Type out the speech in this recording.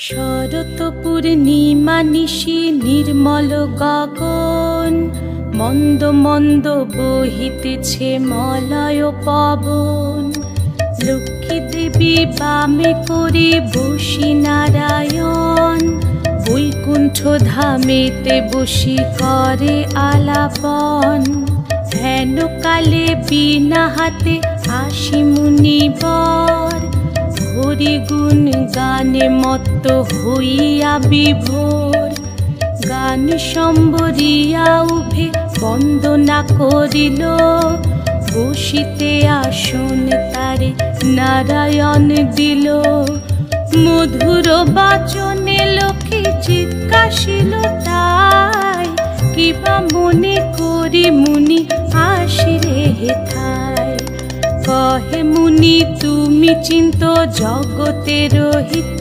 শরৎ পূর্ণিমা নিশি নির্মল গগন, মন্দ মন্দ বহিতেছে মলয় পবন। লক্ষ্মী দেবী বামে করে বসি নারায়ণ, বৈকুণ্ঠ ধামেতে বসি করে আলাপন। হেন কালে বিনা হাতে আসি মুনিবর, হরি গুণ গানে মত্ত হইয়া বিভোর। গান সম্বরিয়া উভে বন্দনা করিল, বসিতে আসন তারে নারায়ণ দিল। মধুর বাচনে লোকে জিজ্ঞাসিল তাই, কিবা মনে করি মুনি আসিলে হেথায়। কহে মুনি তুমি চিন্ত জগতের হিত,